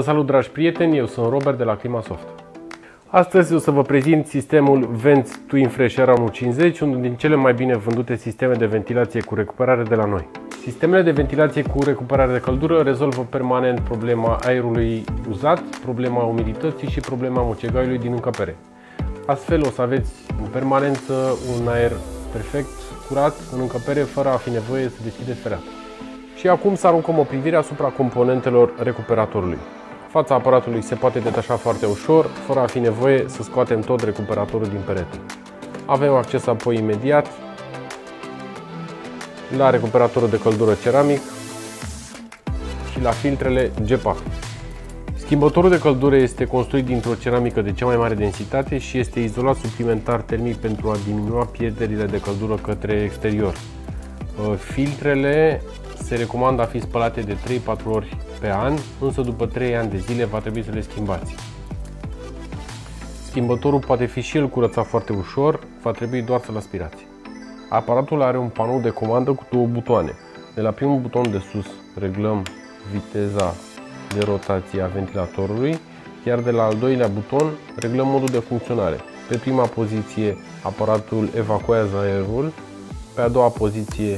Salut dragi prieteni, eu sunt Robert de la Climasoft. Astăzi o să vă prezint sistemul Vents Twin Fresh R150, unul din cele mai bine vândute sisteme de ventilație cu recuperare de la noi. Sistemele de ventilație cu recuperare de căldură rezolvă permanent problema aerului uzat, problema umidității și problema mucegaiului din încăpere. Astfel o să aveți în permanență un aer perfect, curat în încăpere, fără a fi nevoie să deschideți fereastra. Și acum să aruncăm o privire asupra componentelor recuperatorului. Fața aparatului se poate detașa foarte ușor, fără a fi nevoie să scoatem tot recuperatorul din perete. Avem acces apoi imediat la recuperatorul de căldură ceramic și la filtrele GEPA. Schimbătorul de căldură este construit dintr-o ceramică de cea mai mare densitate și este izolat suplimentar termic pentru a diminua pierderile de căldură către exterior. Filtrele se recomandă a fi spălate de 3-4 ori pe an, însă după 3 ani de zile va trebui să le schimbați. Schimbătorul poate fi și el curățat foarte ușor, va trebui doar să-l aspirați. Aparatul are un panou de comandă cu două butoane. De la primul buton de sus reglăm viteza de rotație a ventilatorului, iar de la al doilea buton reglăm modul de funcționare. Pe prima poziție aparatul evacuează aerul, pe a doua poziție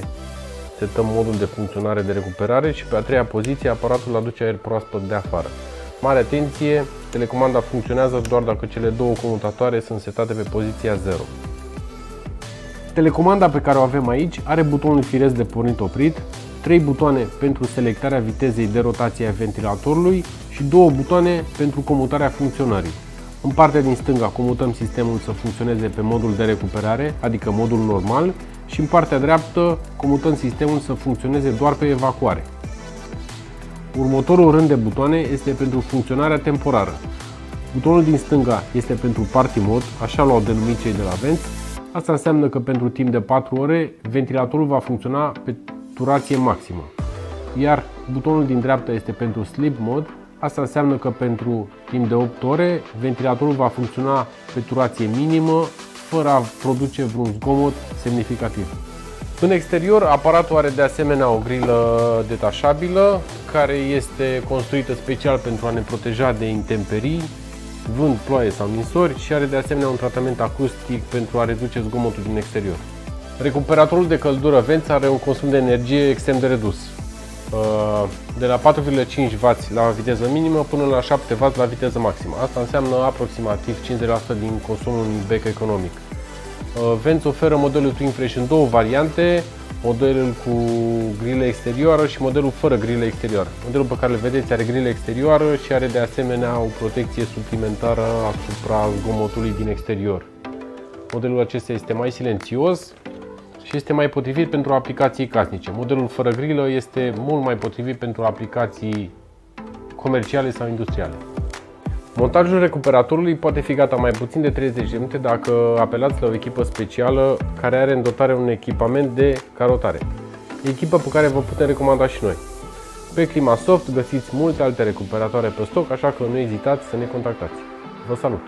setăm modul de funcționare de recuperare și pe a treia poziție aparatul aduce aer proaspăt de afară. Mare atenție, telecomanda funcționează doar dacă cele două comutatoare sunt setate pe poziția 0. Telecomanda pe care o avem aici are butonul firesc de pornit-oprit, 3 butoane pentru selectarea vitezei de rotație a ventilatorului și 2 butoane pentru comutarea funcționării. În partea din stânga comutăm sistemul să funcționeze pe modul de recuperare, adică modul normal, și în partea dreaptă comutăm sistemul să funcționeze doar pe evacuare. Următorul rând de butoane este pentru funcționarea temporară. Butonul din stânga este pentru Party Mode, așa l-au denumit cei de la Vents. Asta înseamnă că pentru timp de 4 ore ventilatorul va funcționa pe turație maximă. Iar butonul din dreapta este pentru Sleep Mode. Asta înseamnă că pentru timp de 8 ore ventilatorul va funcționa pe turație minimă, fără a produce vreun zgomot semnificativ. În exterior, aparatul are de asemenea o grilă detașabilă, care este construită special pentru a ne proteja de intemperii, vânt, ploaie sau ninsori și are de asemenea un tratament acustic pentru a reduce zgomotul din exterior. Recuperatorul de căldură Vents are un consum de energie extrem de redus, de la 4,5W la viteză minimă până la 7W la viteză maximă. Asta înseamnă aproximativ 50% din consumul unui bec economic. Vents oferă modelul Twin Fresh în două variante, modelul cu grilă exterioară și modelul fără grilă exterioară. Modelul pe care îl vedeți are grilă exterioară și are de asemenea o protecție suplimentară asupra zgomotului din exterior. Modelul acesta este mai silențios și este mai potrivit pentru aplicații casnice. Modelul fără grilă este mult mai potrivit pentru aplicații comerciale sau industriale. Montajul recuperatorului poate fi gata mai puțin de 30 de minute dacă apelați la o echipă specială care are în dotare un echipament de carotare. Echipă pe care vă putem recomanda și noi. Pe Climasoft găsiți multe alte recuperatoare pe stoc, așa că nu ezitați să ne contactați. Vă salut!